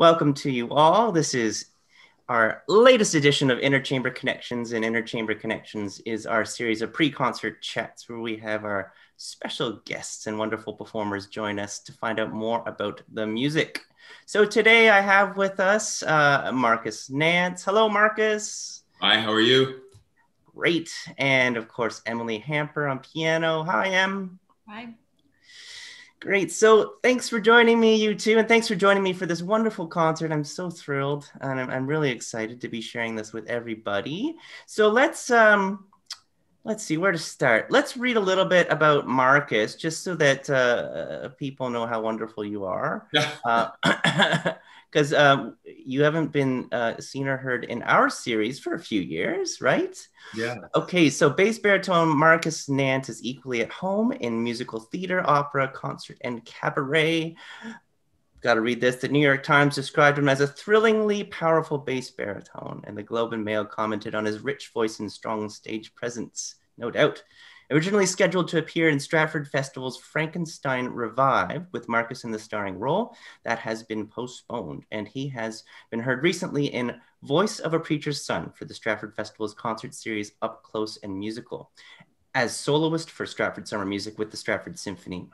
Welcome to you all. This is our latest edition of INNERchamber Connections, and INNERchamber Connections is our series of pre-concert chats where we have our special guests and wonderful performers join us to find out more about the music. So today I have with us Marcus Nance. Hello, Marcus. Hi, how are you? Great. And of course, Emily Hamper on piano. Hi, Em. Hi. Great. So thanks for joining me, you two, and thanks for joining me for this wonderful concert. I'm so thrilled, and I'm really excited to be sharing this with everybody. So let's see where to start. Let's read a little bit about Marcus, just so that people know how wonderful you are. Because you haven't been seen or heard in our series for a few years, right? Yeah. Okay, so bass baritone Marcus Nance is equally at home in musical theater, opera, concert, and cabaret. Got to read this. The New York Times described him as a thrillingly powerful bass baritone, and the Globe and Mail commented on his rich voice and strong stage presence. No doubt. Originally scheduled to appear in Stratford Festival's Frankenstein Revive with Marcus in the starring role, that has been postponed, and he has been heard recently in Voice of a Preacher's Son for the Stratford Festival's concert series Up Close and Musical, as soloist for Stratford Summer Music with the Stratford Symphony,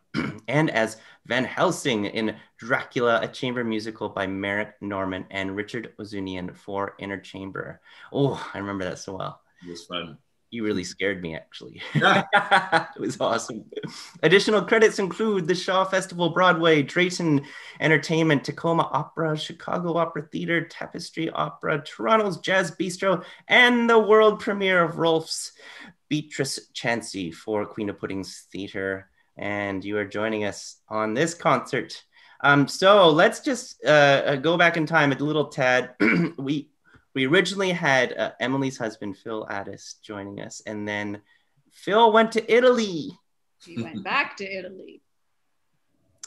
and as Van Helsing in Dracula, a chamber musical by Merrick Norman and Richard Ozunian for INNERchamber. Oh, I remember that so well. It was fun. You really scared me, actually. It was awesome. Additional credits include the Shaw Festival, Broadway, Drayton Entertainment, Tacoma Opera, Chicago Opera Theater, Tapestry Opera, Toronto's Jazz Bistro, and the world premiere of Rolf's Beatrice Chansey for Queen of Pudding's Theater. And you are joining us on this concert. So let's just go back in time a little tad. We originally had Emily's husband, Phil Addis, joining us. And then Phil went to Italy. He went back to Italy.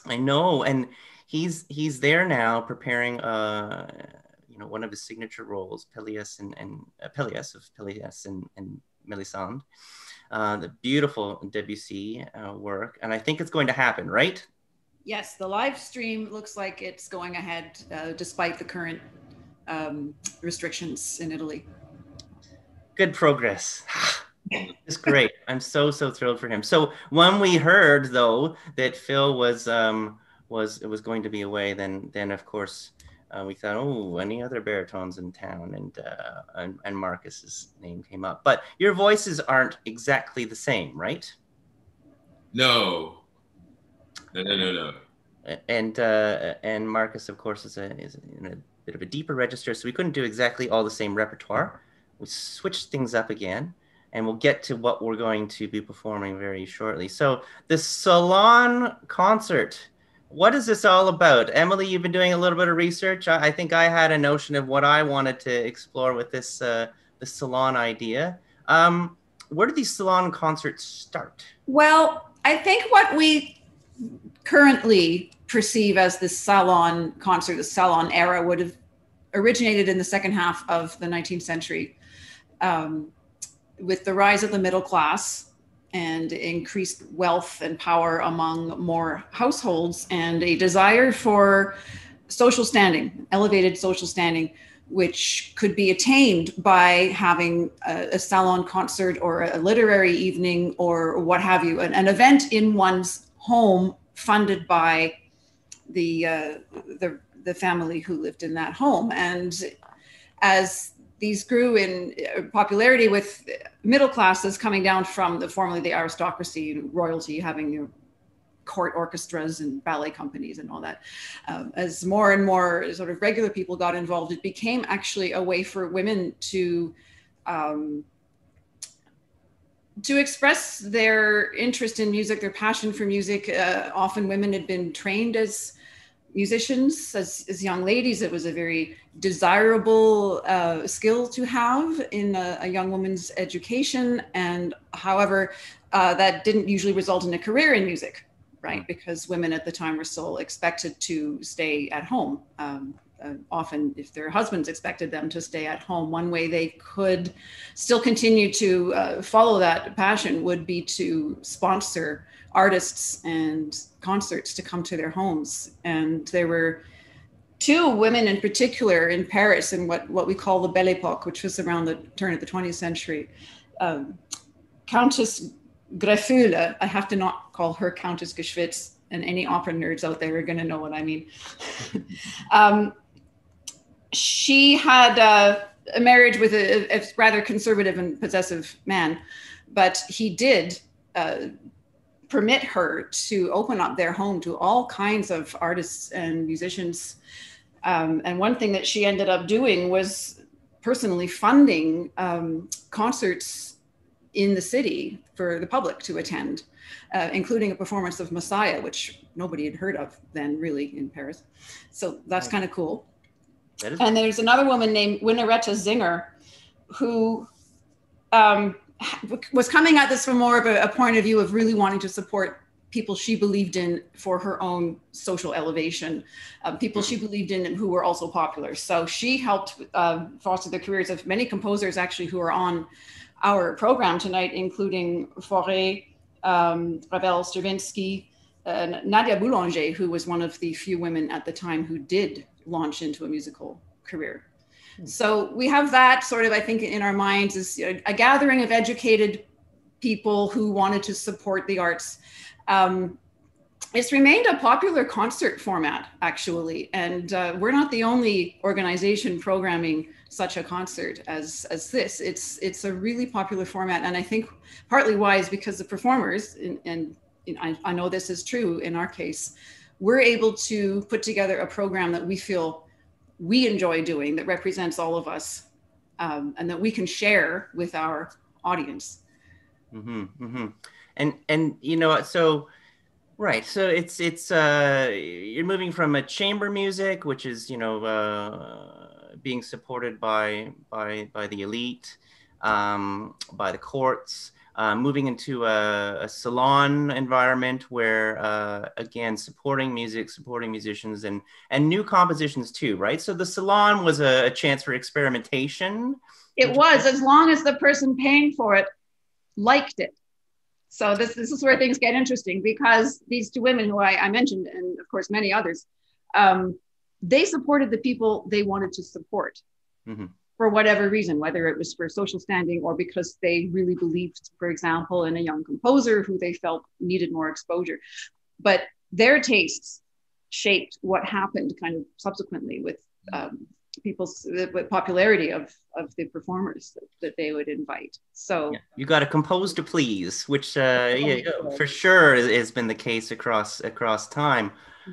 I know. And he's there now preparing one of his signature roles, Pelléas and Pelléas of Pelléas and Mélisande. The beautiful Debussy work. And I think it's going to happen, right? Yes, the live stream looks like it's going ahead despite the current restrictions in Italy. Good progress. It's great. I'm so thrilled for him. So when we heard though that Phil was going to be away, then of course we thought, oh, any other baritones in town, and Marcus's name came up. But your voices aren't exactly the same, right? No. And Marcus, of course, is in a bit of a deeper register, so we couldn't do exactly all the same repertoire. We switched things up again, and we'll get to what we're going to be performing very shortly. So the Salon concert, what is this all about? Emily, you've been doing a little bit of research. I think I had a notion of what I wanted to explore with this the Salon idea. Where do these Salon concerts start? Well, I think what we currently perceive as the Salon concert, the Salon era, would have originated in the second half of the 19th century with the rise of the middle class and increased wealth and power among more households, and a desire for social standing, elevated social standing, which could be attained by having a salon concert or a literary evening or what have you, an event in one's home funded by the family who lived in that home. And as these grew in popularity with middle classes coming down from formerly the aristocracy, royalty, having your court orchestras and ballet companies and all that, as more and more sort of regular people got involved, it became actually a way for women to express their interest in music, their passion for music. Often women had been trained as musicians as young ladies. It was a very desirable skill to have in a young woman's education. And however, that didn't usually result in a career in music, right? Because women at the time were still expected to stay at home. Often if their husbands expected them to stay at home, one way they could still continue to follow that passion would be to sponsor artists and concerts to come to their homes. And there were two women in particular in Paris in what we call the Belle Époque, which was around the turn of the 20th century. Countess Greffule, I have to not call her Countess Geschwitz, and any opera nerds out there are going to know what I mean. She had a marriage with a rather conservative and possessive man, but he did permit her to open up their home to all kinds of artists and musicians. And one thing that she ended up doing was personally funding concerts in the city for the public to attend, including a performance of Messiah, which nobody had heard of then really in Paris. So that's kind of cool. And there's another woman named Winnaretta Zinger who was coming at this from more of a point of view of really wanting to support people she believed in for her own social elevation, people she believed in and who were also popular. So she helped foster the careers of many composers actually who are on our program tonight, including Fauré, Ravel, Stravinsky, Nadia Boulanger, who was one of the few women at the time who did launch into a musical career. So we have that sort of, I think, in our minds is a gathering of educated people who wanted to support the arts. It's remained a popular concert format, actually, and we're not the only organization programming such a concert as this. It's a really popular format, and I think partly why is because the performers, and I know this is true in our case, we're able to put together a program that we feel we enjoy doing, that represents all of us, and that we can share with our audience. Mm-hmm, mm-hmm. And you know, so right, so it's you're moving from a chamber music, which is, you know, being supported by the elite, by the courts, moving into a salon environment where, again, supporting music, supporting musicians, and new compositions too, right? So the salon was a chance for experimentation. It was, as long as the person paying for it liked it. So this is where things get interesting, because these two women who I mentioned, and of course many others, they supported the people they wanted to support. Mm-hmm. For whatever reason, whether it was for social standing or because they really believed, for example, in a young composer who they felt needed more exposure. But their tastes shaped what happened kind of subsequently with people's with popularity of the performers that they would invite. So you got to compose to please, which yeah, for sure has been the case across time.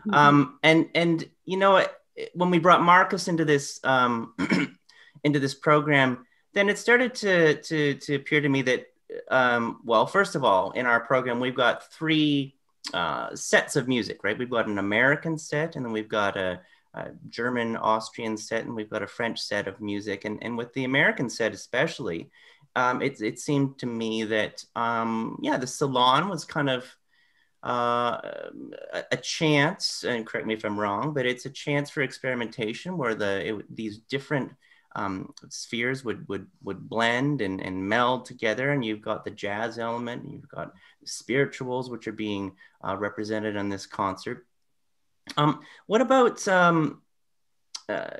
Mm-hmm. And you know, when we brought Marcus into this into this program, then it started to appear to me that well, first of all, in our program we've got three sets of music, right? We've got an American set, and then we've got a German, Austrian set, and we've got a French set of music. And with the American set especially, it seemed to me that, yeah, the Salon was kind of a chance, and correct me if I'm wrong, but it's a chance for experimentation where these different spheres would blend and meld together. And you've got the jazz element, and you've got the spirituals, which are being represented on this concert. What about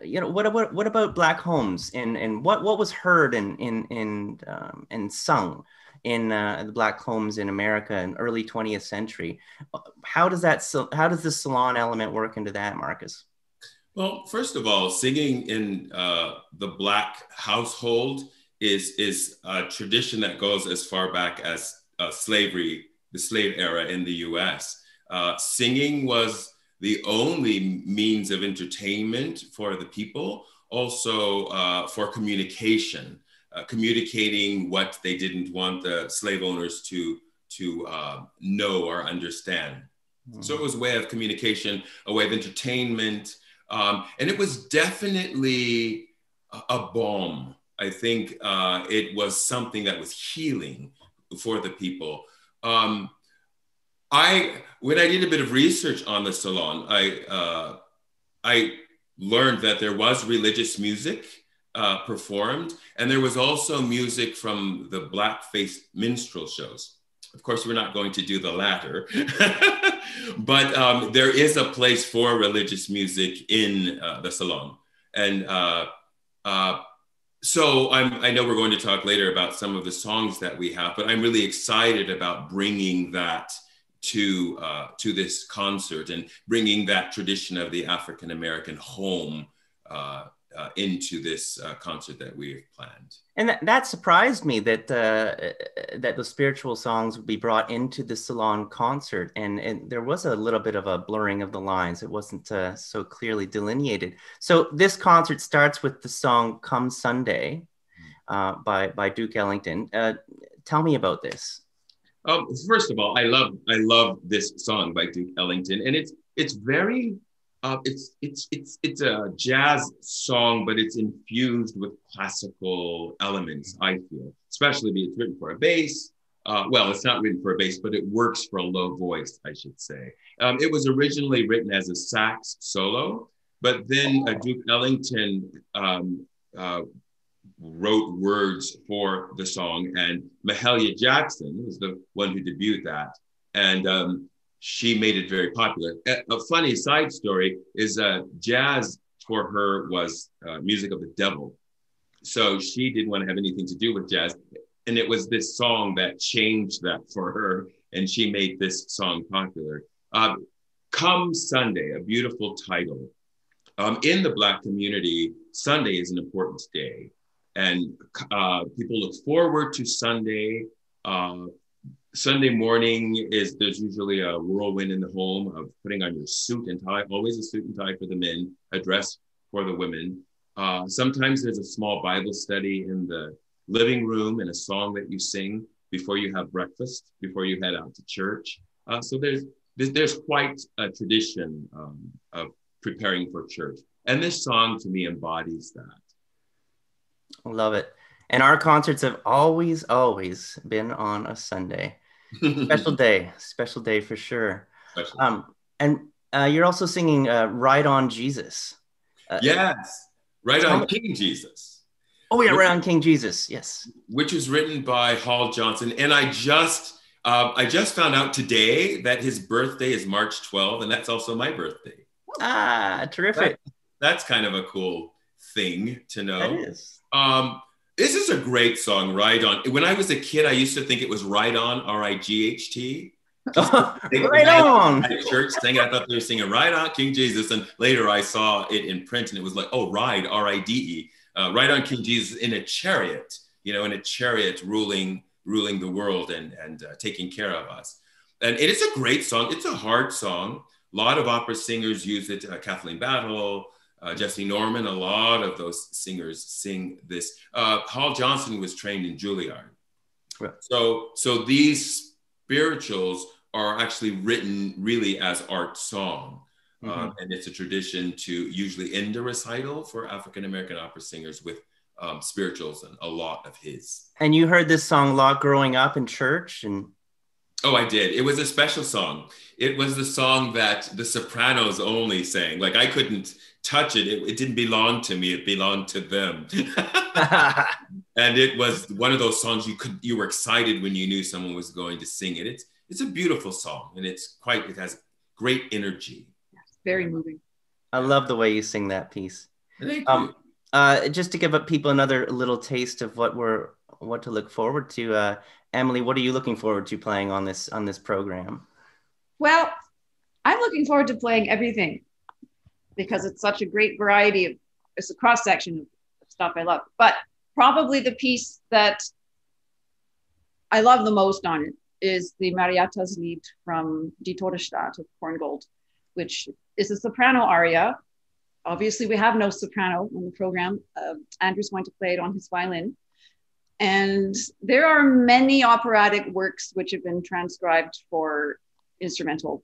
you know, what about Black homes, and what was heard and sung in the Black homes in America in early 20th century? How does the salon element work into that, Marcus? Well, first of all, singing in the Black household is a tradition that goes as far back as slavery, the slave era in the U.S. Singing was the only means of entertainment for the people, also for communication, communicating what they didn't want the slave owners to know or understand. Mm-hmm. So it was a way of communication, a way of entertainment, and it was definitely a balm. I think it was something that was healing for the people. When I did a bit of research on the Salon, I learned that there was religious music performed, and there was also music from the blackface minstrel shows. Of course, we're not going to do the latter, But there is a place for religious music in the Salon. And so I know we're going to talk later about some of the songs that we have, but I'm really excited about bringing that to this concert and bringing that tradition of the African American home into this concert that we have planned. And that surprised me that that the spiritual songs would be brought into the Salon concert, and there was a little bit of a blurring of the lines. It wasn't so clearly delineated. So this concert starts with the song "Come Sunday" by Duke Ellington. Tell me about this. First of all, I love this song by Duke Ellington, and it's very it's a jazz song, but it's infused with classical elements. I feel, especially because it's written for a bass. Well, it's not written for a bass, but it works for a low voice, I should say. It was originally written as a sax solo, but then Duke Ellington wrote words for the song, and Mahalia Jackson was the one who debuted that, and she made it very popular. A funny side story is jazz for her was music of the devil, so she didn't want to have anything to do with jazz, and it was this song that changed that for her, and she made this song popular. Come Sunday, a beautiful title. In the Black community, Sunday is an important day. And people look forward to Sunday. Sunday morning there's usually a whirlwind in the home of putting on your suit and tie, always a suit and tie for the men, a dress for the women. Sometimes there's a small Bible study in the living room and a song that you sing before you have breakfast, before you head out to church. So there's quite a tradition of preparing for church. And this song to me embodies that. Love it. And our concerts have always been on a Sunday. Special day for sure. And you're also singing Ride On Jesus. Yes, Ride On King Jesus. Oh yeah, Ride On King Jesus, yes. Which was written by Hall Johnson. And I just found out today that his birthday is March 12th, and that's also my birthday. Ah, terrific. That's kind of a cool thing to know. That is. This is a great song, Ride On. When I was a kid, I used to think it was Ride On, R-I-G-H-T. Right on. At church singing, I thought they were singing Ride On King Jesus. And later I saw it in print and it was like, oh, ride, R-I-D-E. Ride On King Jesus in a chariot, ruling the world and taking care of us. And it is a great song. It's a hard song. A lot of opera singers use it. Kathleen Battle, Jesse Norman, a lot of those singers sing this. Hall Johnson was trained in Juilliard. Right. So these spirituals are actually written really as art song. And it's a tradition to usually end a recital for African-American opera singers with spirituals and a lot of his. And you heard this song a lot growing up in church? Oh, I did. It was a special song. It was the song that the sopranos only sang. Like I couldn't touch it. It didn't belong to me. It belonged to them. And it was one of those songs you were excited when you knew someone was going to sing it. It's a beautiful song, and it has great energy. Very moving. I love the way you sing that piece. Thank you. Just to give people another little taste of what to look forward to, Emily, what are you looking forward to playing on this program? Well, I'm looking forward to playing everything because it's such a great variety it's a cross section of stuff I love. But probably the piece that I love the most on it is the Mariatta's Lied from Die Todesstaat of Korngold, which is a soprano aria. Obviously, we have no soprano on the program. Andrew's going to play it on his violin. And there are many operatic works which have been transcribed for instrumental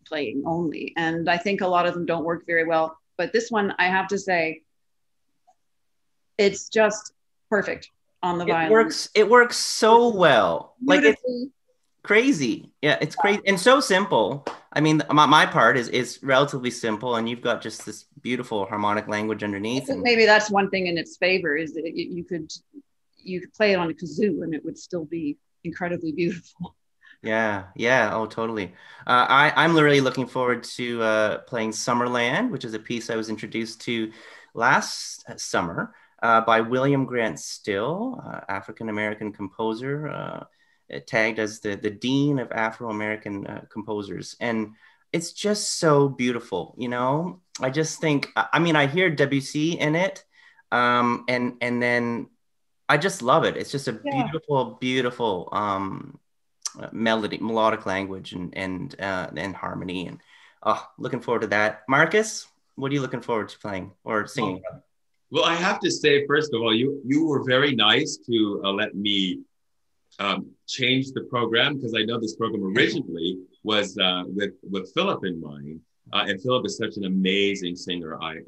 playing only. And I think a lot of them don't work very well. But this one, I have to say, it's just perfect on the violin. It works so well. Like it's crazy. Yeah, it's crazy and so simple. I mean, my part is relatively simple, and you've got just this beautiful harmonic language underneath. And maybe that's one thing in its favor is that you could play it on a kazoo and it would still be incredibly beautiful. Yeah, yeah, oh, totally. I'm really looking forward to playing Summerland, which is a piece I was introduced to last summer by William Grant Still, African American composer, tagged as the Dean of Afro American composers. And it's just so beautiful, you know? I just think, I mean, I hear Debussy in it, and then I just love it. It's just a Yeah. beautiful, beautiful melody, melodic language, and harmony. And oh, looking forward to that. Marcus, what are you looking forward to playing or singing? Well, I have to say, first of all, you were very nice to let me change the program, because I know this program originally was with Philip in mind, and Philip is such an amazing singer. I'm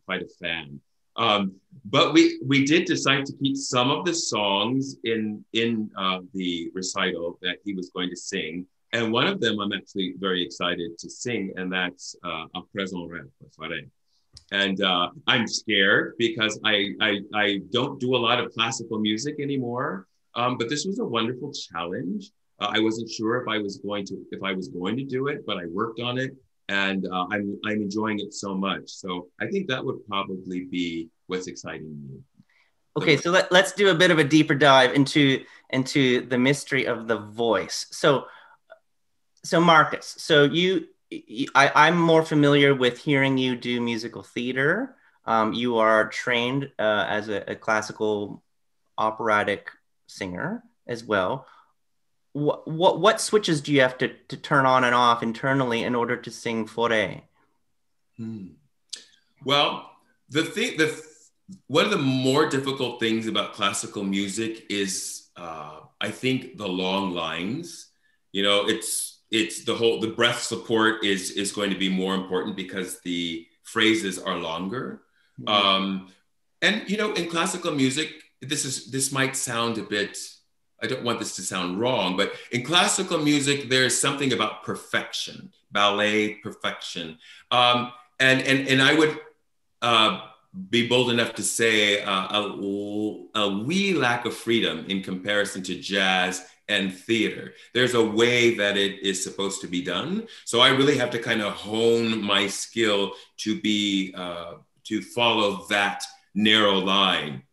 quite a fan. But we did decide to keep some of the songs in the recital that he was going to sing, and one of them I'm actually very excited to sing, and that's "A Présent Rêve." And I'm scared because I don't do a lot of classical music anymore. But this was a wonderful challenge. I wasn't sure if I was going to do it, but I worked on it, and I'm enjoying it so much. So I think that would probably be what's exciting me. Okay, so let's do a bit of a deeper dive into the mystery of the voice. So Marcus, so I'm more familiar with hearing you do musical theater. You are trained as a classical operatic singer as well. What switches do you have to turn on and off internally in order to sing Fauré? Well, one of the more difficult things about classical music is, I think, the long lines. You know, it's the breath support is going to be more important because the phrases are longer. Mm-hmm. And you know, in classical music, this might sound a bit, I don't want this to sound wrong, but in classical music, there's something about perfection, ballet perfection. And I would be bold enough to say a wee lack of freedom in comparison to jazz and theater. There's a way that it is supposed to be done. So I really have to kind of hone my skill to follow that narrow line.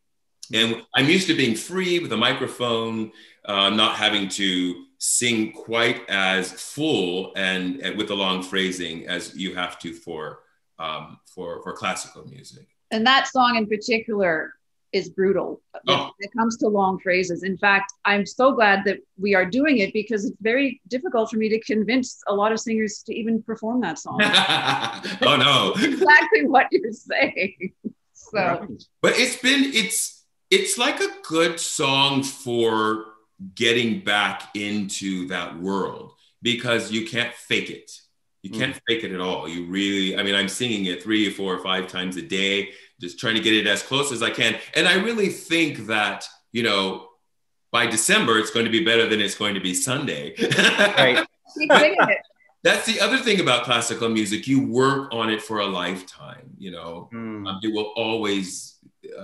And I'm used to being free with a microphone, not having to sing quite as full and with the long phrasing as you have to for classical music. And that song in particular is brutal when it comes to long phrases. In fact, I'm so glad that we are doing it, because it's very difficult for me to convince a lot of singers to even perform that song. Oh no. Exactly what you're saying. So, but it's like a good song for getting back into that world, because you can't fake it. You can't fake it at all. You really, I mean, I'm singing it 3 or 4 or 5 times a day, just trying to get it as close as I can. And I really think that, you know, by December, it's going to be better than it's going to be Sunday. Right. That's the other thing about classical music. You work on it for a lifetime, you know. It will always,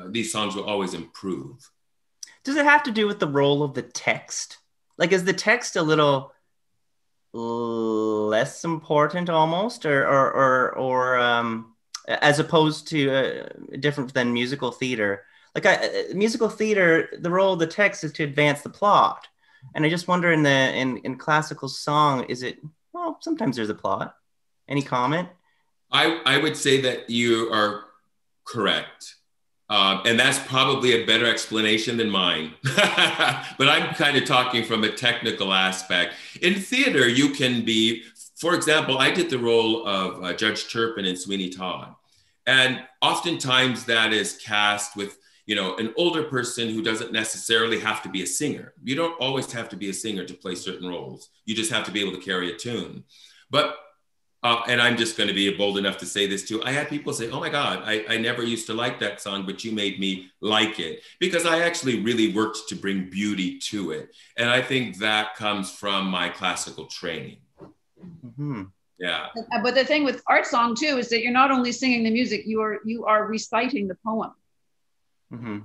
these songs will always improve. Does it have to do with the role of the text? Like, is the text a little less important almost, or as opposed to different than musical theater? Like musical theater, the role of the text is to advance the plot. And I just wonder in classical song, is it, well, sometimes there's a plot. Any comment? I would say that you are correct. And that's probably a better explanation than mine. But I'm kind of talking from a technical aspect. In theater, you can be, for example, I did the role of Judge Turpin in Sweeney Todd. And oftentimes that is cast with, you know, an older person who doesn't necessarily have to be a singer. You don't always have to be a singer to play certain roles. You just have to be able to carry a tune. But and I'm just going to be bold enough to say this too. I had people say, oh my God, I never used to like that song, but you made me like it, because I actually really worked to bring beauty to it. And I think that comes from my classical training. Mm-hmm. Yeah. But the thing with art song too, is that you're not only singing the music, you are reciting the poem. Mm-hmm.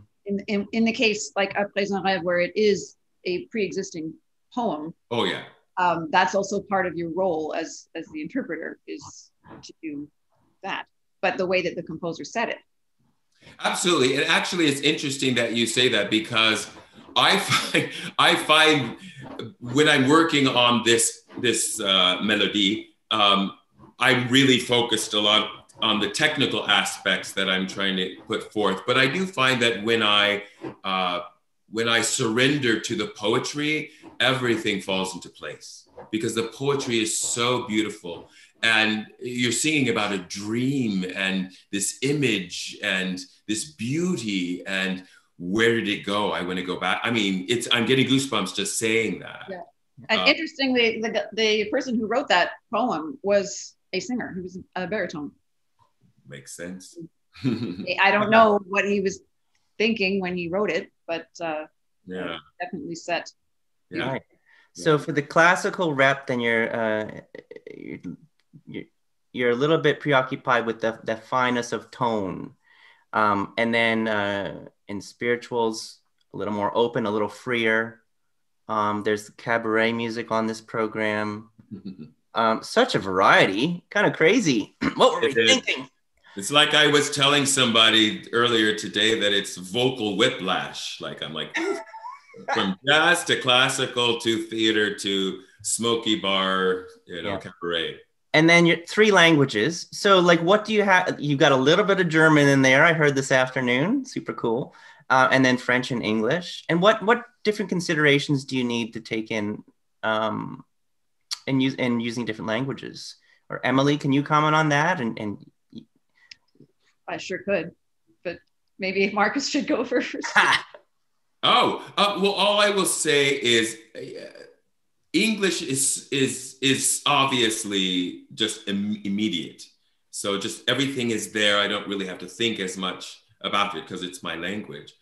In the case like A Présent Rêve, where it is a pre-existing poem. Oh yeah. that's also part of your role as the interpreter, is to do that, but the way that the composer said it. Absolutely. And actually, it's interesting that you say that, because I find when I'm working on this melody, I'm really focused a lot on the technical aspects that I'm trying to put forth. But I do find that when I surrender to the poetry, everything falls into place, because the poetry is so beautiful. And you're singing about a dream and this image and this beauty, and where did it go? I want to go back. I mean, I'm getting goosebumps just saying that. Yeah. And interestingly, the person who wrote that poem was a singer. He was a baritone. Makes sense. I don't know what he was thinking when he wrote it, but definitely set. Yeah. Right. So for the classical rep, then you're a little bit preoccupied with the fineness of tone, and then in spirituals, a little more open, a little freer. There's cabaret music on this program. Such a variety, kind of crazy. What were we thinking? It's like I was telling somebody earlier today that it's vocal whiplash. Like, I'm like, from jazz to classical to theater to smoky bar, cabaret. And then your 3 languages. So like, what do you have? You got a little bit of German in there, I heard this afternoon. Super cool. And then French and English. And what different considerations do you need to take in using different languages? Or Emily, can you comment on that? And I sure could, but maybe Marcus should go first. Well, all I will say is English is obviously just immediate. So just everything is there. I don't really have to think as much about it because it's my language.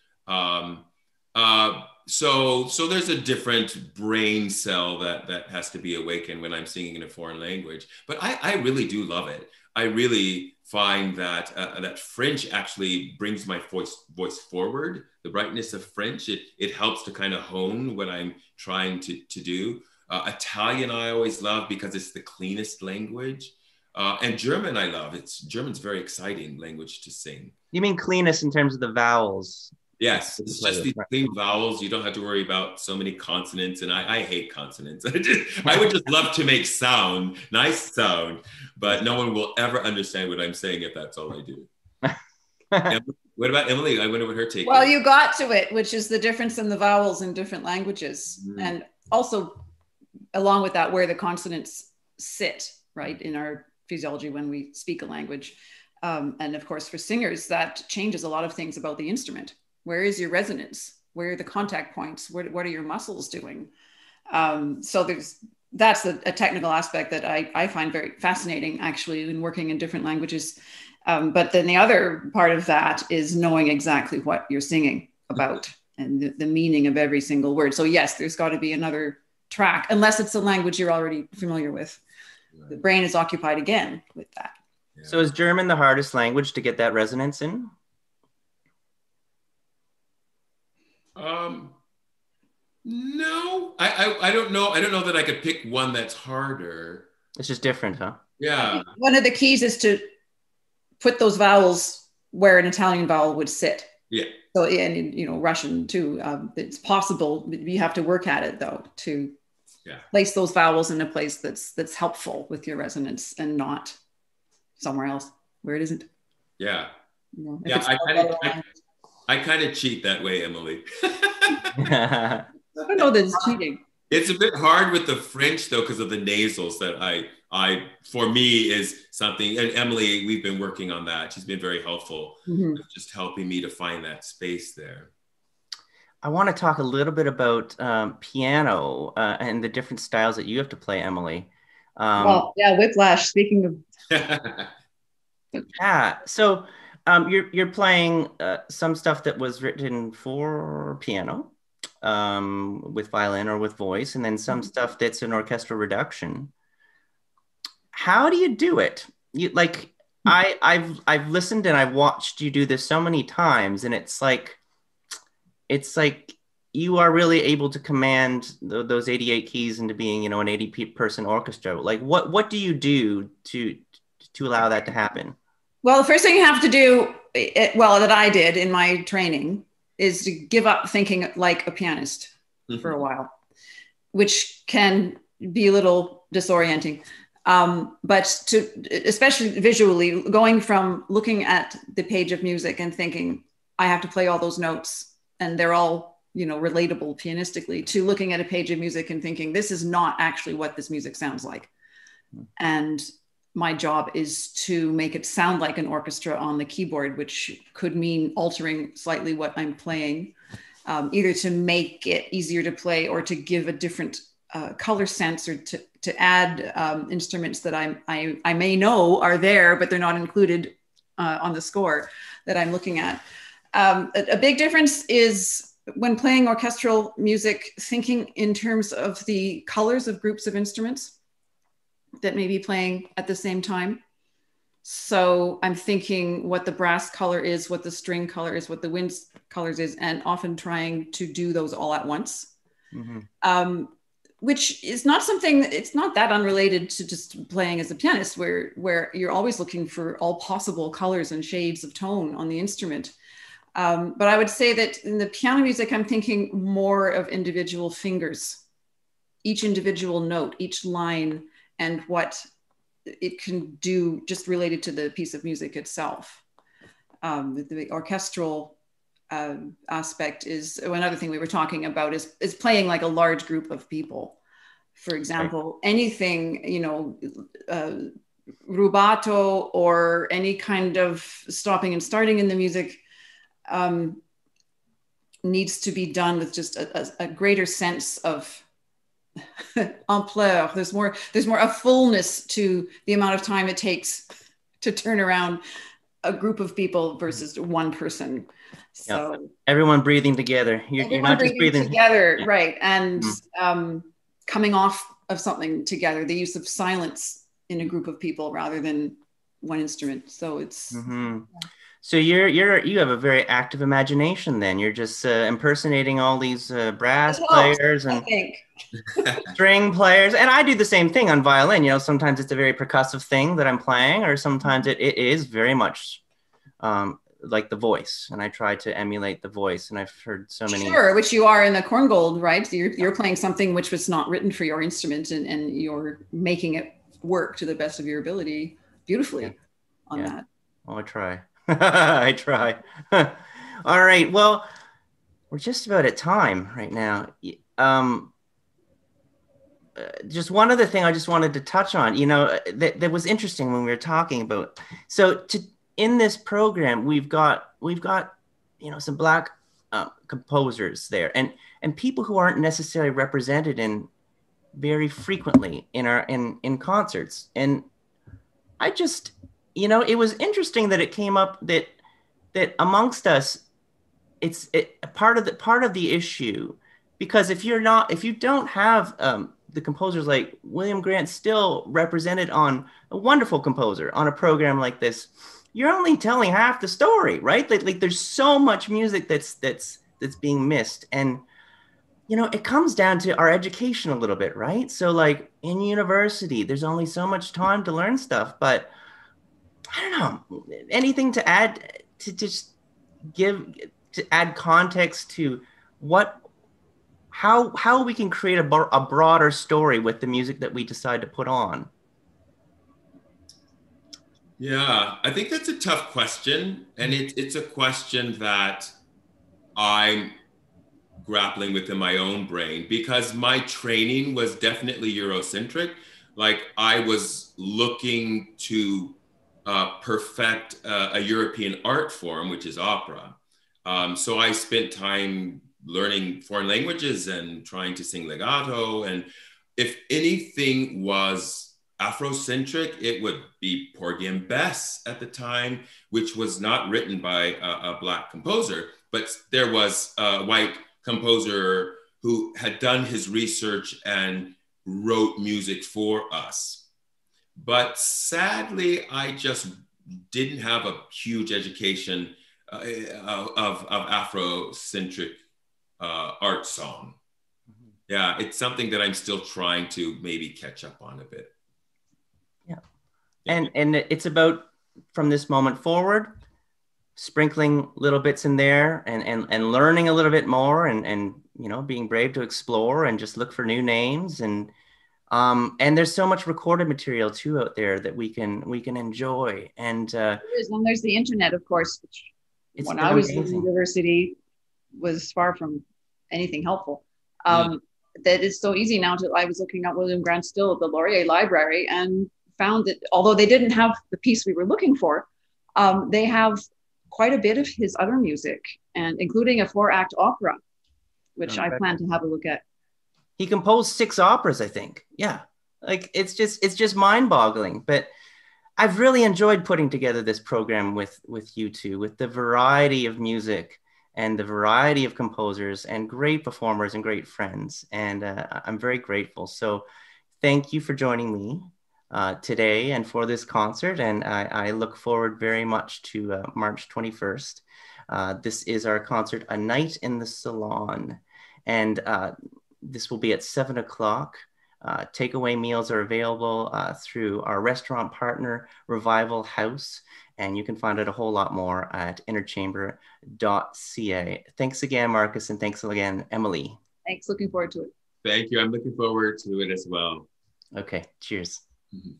So there's a different brain cell that has to be awakened when I'm singing in a foreign language. But I really do love it. I really find that that French actually brings my voice forward. The brightness of French, it helps to kind of hone what I'm trying to do. Italian I always love because it's the cleanest language. And German I love. German's very exciting language to sing. You mean cleanest in terms of the vowels? Yes, it's just these clean vowels. You don't have to worry about so many consonants, and I hate consonants. I would just love to make nice sound, but no one will ever understand what I'm saying if that's all I do. What about Emily? I wonder what her take is. Well, you got to it, which is the difference in the vowels in different languages. And also, along with that, where the consonants sit, right, in our physiology when we speak a language. And of course, for singers, that changes a lot of things about the instrument. Where is your resonance? Where are the contact points? What are your muscles doing? So that's a technical aspect that I find very fascinating, actually, in working in different languages. But then the other part of that is knowing exactly what you're singing about and the meaning of every single word. So yes, there's got to be another track, unless it's a language you're already familiar with. Right. The brain is occupied again with that. Yeah. So is German the hardest language to get that resonance in? No, I don't know. I don't know that I could pick one that's harder. It's just different, huh? Yeah. One of the keys is to put those vowels where an Italian vowel would sit. Yeah. So, and Russian too. It's possible. You have to work at it though to place those vowels in a place that's helpful with your resonance and not somewhere else where it isn't. Yeah. I kind of cheat that way, Emily. I don't know that it's cheating. It's a bit hard with the French though, because of the nasals that I for me is something, and Emily, we've been working on that. She's been very helpful, just helping me to find that space there. I want to talk a little bit about piano and the different styles that you have to play, Emily. Whiplash, speaking of. Yeah, so you're playing some stuff that was written for piano with violin or with voice, and then some stuff that's an orchestral reduction. How do you do it? I've listened and I've watched you do this so many times, and it's like you are really able to command those 88 keys into being, you know, an 80-person orchestra. Like, what do you do to allow that to happen? Well, the first thing you have to do, well, that I did in my training, is to give up thinking like a pianist for a while, which can be a little disorienting. But especially visually, going from looking at the page of music and thinking, I have to play all those notes and they're all, you know, relatable pianistically, to looking at a page of music and thinking, this is not actually what this music sounds like. And my job is to make it sound like an orchestra on the keyboard, which could mean altering slightly what I'm playing, either to make it easier to play or to give a different color sense, or to add instruments that I may know are there, but they're not included on the score that I'm looking at. A big difference is when playing orchestral music, thinking in terms of the colors of groups of instruments that may be playing at the same time. So I'm thinking what the brass color is, what the string color is, what the wind colors is, and often trying to do those all at once. Which is not something, it's not that unrelated to just playing as a pianist, where you're always looking for all possible colors and shades of tone on the instrument. But I would say that in the piano music, I'm thinking more of individual fingers, each individual note, each line, and what it can do just related to the piece of music itself. The orchestral aspect is another thing we were talking about, is playing like a large group of people. For example, anything, you know, rubato or any kind of stopping and starting in the music needs to be done with just a greater sense of ampleur. There's more a fullness to the amount of time it takes to turn around a group of people versus one person. So everyone breathing together. You're not just breathing together, right? And coming off of something together. The use of silence in a group of people rather than one instrument. So it's. So you have a very active imagination. Then you're just impersonating all these brass players and string players, and I do the same thing on violin. You know, sometimes it's a very percussive thing that I'm playing, or sometimes it is very much like the voice, and I try to emulate the voice. And I've heard so many. Sure, which you are in the Korngold, right? You're playing something which was not written for your instrument, and you're making it work to the best of your ability beautifully on that. Oh, I try. I try. All right. Well, we're just about at time right now. Just one other thing I just wanted to touch on, you know, that was interesting when we were talking about. So in this program, we've got, you know, some Black composers there, and people who aren't necessarily represented in very frequently in concerts. And I just, you know, it was interesting that it came up that amongst us, it's part of the issue, because if you don't have the composers like William Grant Still represented on, a wonderful composer, on a program like this, you're only telling half the story, right? Like there's so much music that's being missed. And you know, it comes down to our education a little bit, right? So like in university, there's only so much time to learn stuff, but I don't know, anything to add to just add context to how we can create a broader story with the music that we decide to put on. Yeah, I think that's a tough question. And it's a question that I'm grappling with in my own brain, because my training was definitely Eurocentric. Like I was looking to perfect a European art form, which is opera. So I spent time learning foreign languages and trying to sing legato. And if anything was Afrocentric, it would be Porgy and Bess at the time, which was not written by a Black composer, but there was a white composer who had done his research and wrote music for us. But sadly, I just didn't have a huge education of Afrocentric art song. Yeah, it's something that I'm still trying to maybe catch up on a bit. Yeah. And it's about, from this moment forward, sprinkling little bits in there and learning a little bit more and you know, being brave to explore and just look for new names. And there's so much recorded material too out there that we can enjoy. And there's the internet, of course, which when I was in university was far from anything helpful. That it's so easy now I was looking at William Grant Still at the Laurier Library and found that although they didn't have the piece we were looking for, they have quite a bit of his other music, and including a 4-act opera, which I plan to have a look at. He composed 6 operas, I think. Yeah, like it's just mind-boggling. But I've really enjoyed putting together this program with you two, with the variety of music and the variety of composers and great performers and great friends. And I'm very grateful. So thank you for joining me today and for this concert. And I look forward very much to March 21st. This is our concert, A Night in the Salon. And this will be at 7 o'clock. Takeaway meals are available through our restaurant partner, Revival House. And you can find out a whole lot more at INNERchamber.ca. Thanks again, Marcus, and thanks again, Emily. Thanks, looking forward to it. Thank you. I'm looking forward to it as well. Okay, cheers. Mm-hmm.